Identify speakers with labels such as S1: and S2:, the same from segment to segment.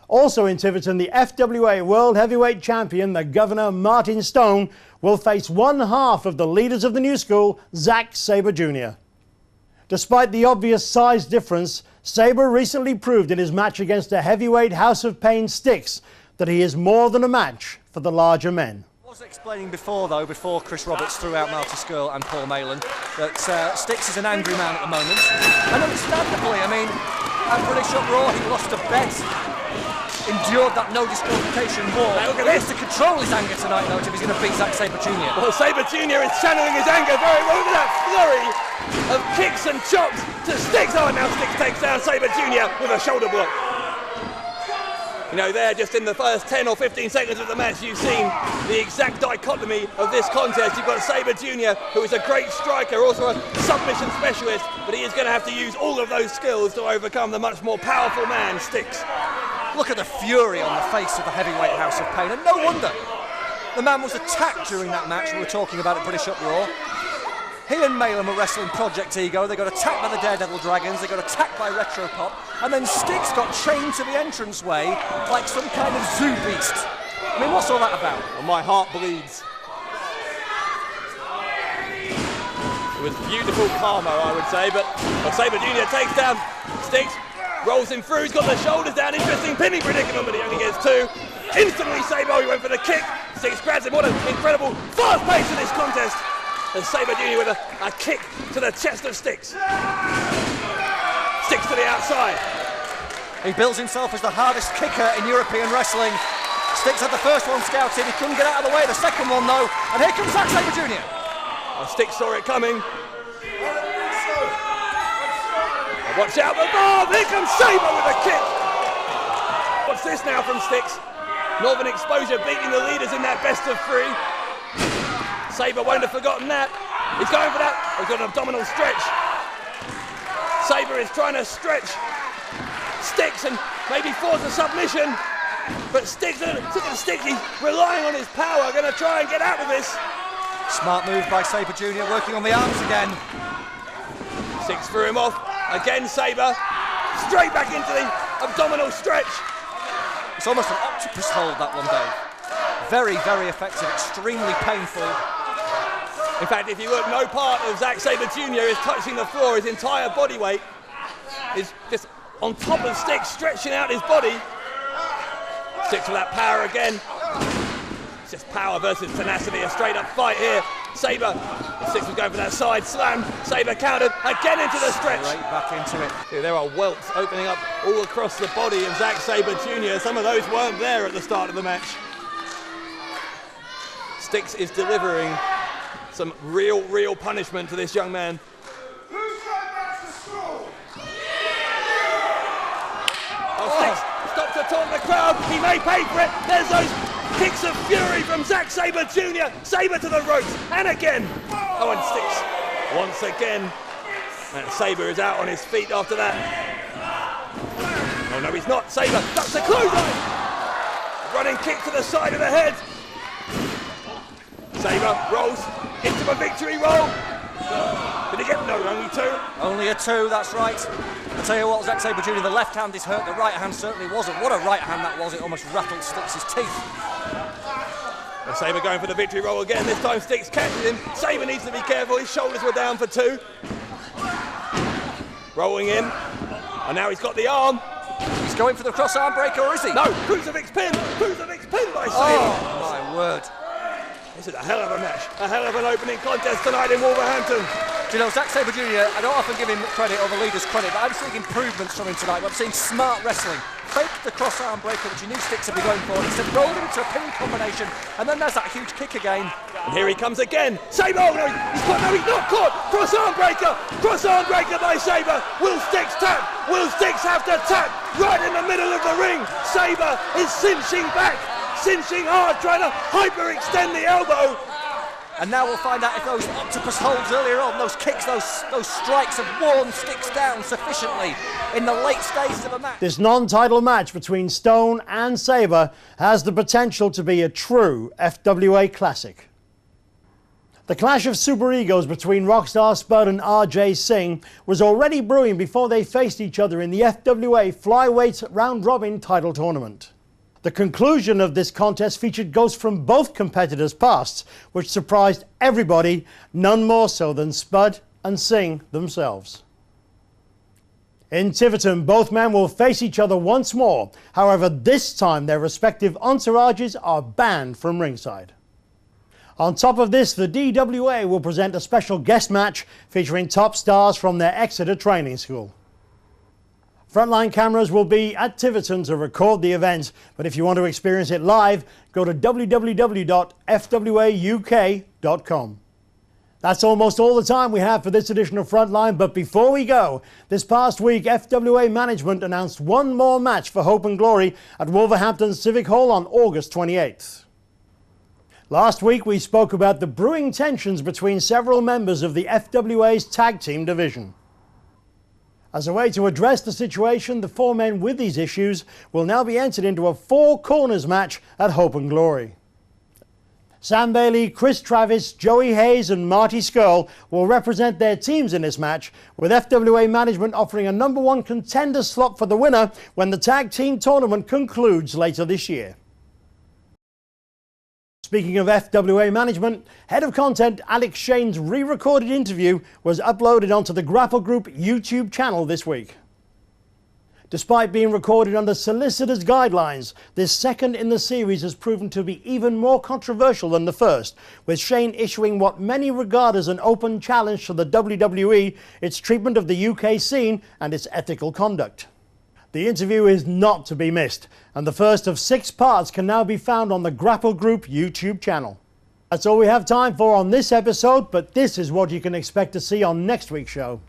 S1: Also in Tiverton, the FWA World Heavyweight Champion, the Governor Martin Stone, will face one half of the leaders of the new school, Zack Sabre Jr. Despite the obvious size difference, Sabre recently proved in his match against a heavyweight House of Pain Styx that he is more than a match for the larger men.
S2: I was explaining before Chris Roberts threw out Marty Skirl and Paul Malin, that Styx is an angry man at the moment. And understandably, I mean, at British Up Raw he lost a bet, endured that no disqualification war. He has to control his anger tonight, though, if he's going to beat Zack Sabre Jr.
S3: Well, Sabre Jr. is channeling his anger very well. Look at that flurry of kicks and chops to Styx. Oh, and now Styx takes down Sabre Jr. with a shoulder block. You know, there, just in the first 10 or 15 seconds of the match, you've seen the exact dichotomy of this contest. You've got Sabre Jr., who is a great striker, also a submission specialist, but he is going to have to use all of those skills to overcome the much more powerful man, Styx.
S2: Look at the fury on the face of the heavyweight House of Pain, and no wonder. The man was attacked during that match we were talking about at British Up Raw. He and Malin were wrestling Project Ego. They got attacked by the Daredevil Dragons. They got attacked by Retro Pop. And then Styx got chained to the entranceway like some kind of zoo beast. I mean, what's all that about?
S3: Well, my heart bleeds. It was beautiful karma, I would say, but Sabre Jr. takes down Styx, rolls him through. He's got the shoulders down. Interesting pinning predicament, but he only gets two. Instantly, Sabre, he went for the kick. Styx grabs him. What an incredible fast pace in this contest. And Sabre Jr. with a kick to the chest of Styx. Styx to the outside.
S2: He bills himself as the hardest kicker in European wrestling. Styx had the first one scouted. He couldn't get out of the way. The second one, though. And here comes Zack Sabre Jr.
S3: Well, Styx saw it coming. Oh, watch out the bar. Here comes Sabre with a kick. What's this now from Styx? Northern Exposure beating the leaders in that best of three. Sabre won't have forgotten that. He's going for that. He's got an abdominal stretch. Sabre is trying to stretch Styx and maybe force a submission. But Styx, he's relying on his power, going to try and get out of this.
S2: Smart move by Sabre Jr. working on the arms again.
S3: Styx threw him off. Again Sabre. Straight back into the abdominal stretch.
S2: It's almost an octopus hold, that one, Dave. Very, very effective, extremely painful.
S3: In fact, if you look, no part of Zack Sabre Jr. is touching the floor. His entire body weight is just on top of Styx, stretching out his body. Styx with that power again. It's just power versus tenacity, a straight up fight here. Sabre, Styx was going for that side slam. Sabre countered, again into the stretch.
S2: Right back into it.
S3: There are welts opening up all across the body of Zack Sabre Jr. Some of those weren't there at the start of the match. Styx is delivering some real punishment to this young man. Oh, Styx stops to taunt the crowd. He may pay for it. There's those kicks of fury from Zack Sabre Jr. Sabre to the ropes, and again. Oh, and Styx once again. And Sabre is out on his feet after that. Oh no, he's not. Sabre ducks a clothesline. Running kick to the side of the head. Sabre rolls into a victory roll. Did he get no? Only two.
S2: Only a two, that's right. I tell you what, Zack Sabre Jr., the left hand is hurt, the right hand certainly wasn't. What a right hand that was, it almost rattled Styx's teeth.
S3: Well, Sabre going for the victory roll again. This time Styx catches him. Sabre needs to be careful, his shoulders were down for two. Rolling in. And now he's got the arm.
S2: He's going for the cross arm breaker, or is he?
S3: No, crucifix pin by Sabre.
S2: Oh, my word.
S3: This is a hell of a match, a hell of an opening contest tonight in Wolverhampton.
S2: Do you know, Zack Sabre Jr., I don't often give him credit or the leaders credit, but I'm seeing improvements from him tonight. I'm seeing smart wrestling. Faked the cross arm breaker, which he knew Styx would be going for. Instead, rolled him into a pinning combination, and then there's that huge kick again.
S3: And here he comes again. Sabre, oh no, he's caught, no, he's not caught. Cross arm breaker by Sabre. Will Styx tap? Will Styx have to tap? Right in the middle of the ring. Sabre is cinching back. Cinching hard, trying to hyperextend the elbow.
S2: And now we'll find out if those octopus holds earlier on, those kicks, those strikes have worn Styx down sufficiently in the late stages of a match.
S1: This non-title match between Stone and Sabre has the potential to be a true FWA classic. The clash of super egos between Rockstar Spud and RJ Singh was already brewing before they faced each other in the FWA Flyweight Round Robin title tournament. The conclusion of this contest featured ghosts from both competitors' pasts, which surprised everybody, none more so than Spud and Singh themselves. In Tiverton, both men will face each other once more. However, this time their respective entourages are banned from ringside. On top of this, the DWA will present a special guest match featuring top stars from their Exeter training school. Frontline cameras will be at Tiverton to record the event, but if you want to experience it live, go to www.fwauk.com. That's almost all the time we have for this edition of Frontline, but before we go, this past week FWA management announced one more match for Hope and Glory at Wolverhampton Civic Hall on August 28th. Last week we spoke about the brewing tensions between several members of the FWA's tag team division. As a way to address the situation, the four men with these issues will now be entered into a four corners match at Hope and Glory. Sam Bailey, Chris Travis, Joey Hayes and Marty Skirl will represent their teams in this match, with FWA management offering a #1 contender slot for the winner when the tag team tournament concludes later this year. Speaking of FWA management, Head of Content Alex Shane's re-recorded interview was uploaded onto the Grapple Group YouTube channel this week. Despite being recorded under solicitors' guidelines, this second in the series has proven to be even more controversial than the first, with Shane issuing what many regard as an open challenge to the WWE, its treatment of the UK scene and its ethical conduct. The interview is not to be missed, and the first of 6 parts can now be found on the Grapple Group YouTube channel. That's all we have time for on this episode, but this is what you can expect to see on next week's show.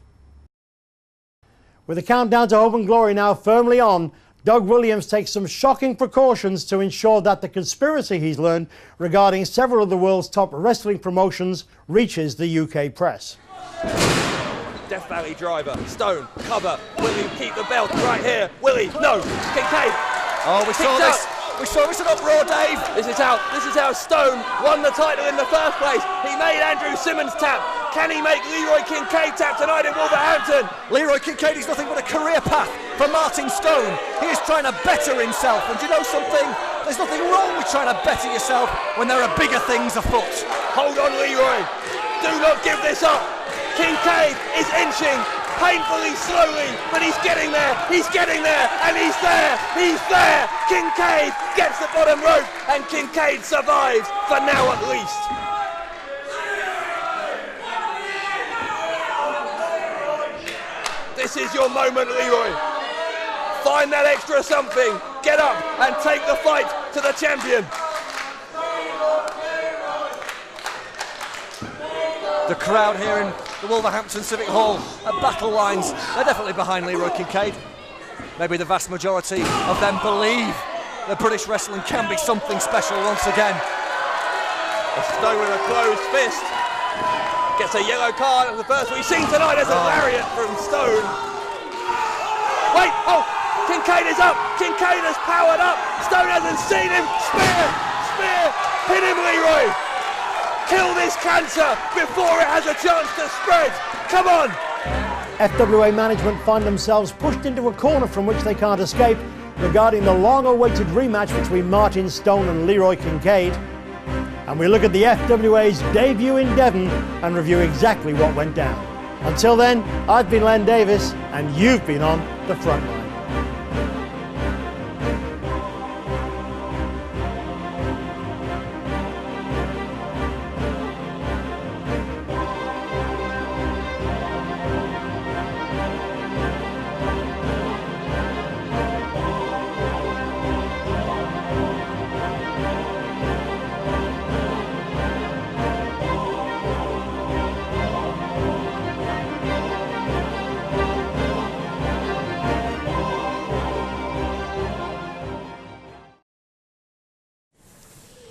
S1: With the countdown to Hope and Glory now firmly on, Doug Williams takes some shocking precautions to ensure that the conspiracy he's learned regarding several of the world's top wrestling promotions reaches the UK press.
S3: Death Valley driver, Stone, cover, Willie keep the belt right here, Willie, no, Kincaid.
S2: Oh, we saw this. We saw this at Uproar, Dave.
S3: This is how Stone won the title in the first place. He made Andrew Simmons tap. Can he make Leroy Kincaid tap tonight in Wolverhampton?
S2: Leroy Kincaid is nothing but a career path for Martin Stone. He is trying to better himself, and do you know something? There's nothing wrong with trying to better yourself when there are bigger things afoot.
S3: Hold on, Leroy. Do not give this up. Kincaid is inching, painfully slowly, but he's getting there, and he's there. Kincaid gets the bottom rope, and Kincaid survives, for now at least. This is your moment, Leroy. Find that extra something, get up and take the fight to the champion.
S2: The crowd here in the Wolverhampton Civic Hall at battle lines, they're definitely behind Leroy Kincaid. Maybe the vast majority of them believe that British wrestling can be something special once again.
S3: Stone with a closed fist. Gets a yellow card. The first we've seen tonight is a lariat from Stone. Wait, oh, Kincaid is up. Kincaid has powered up. Stone hasn't seen him. Spear, hit him, Leroy. Kill this cancer before it has a chance to spread. Come on.
S1: FWA management find themselves pushed into a corner from which they can't escape regarding the long-awaited rematch between Martin Stone and Leroy Kincaid. And we look at the FWA's debut in Devon and review exactly what went down. Until then, I've been Len Davies and you've been on The Frontline.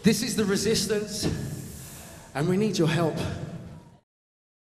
S4: This is the resistance, and we need your help.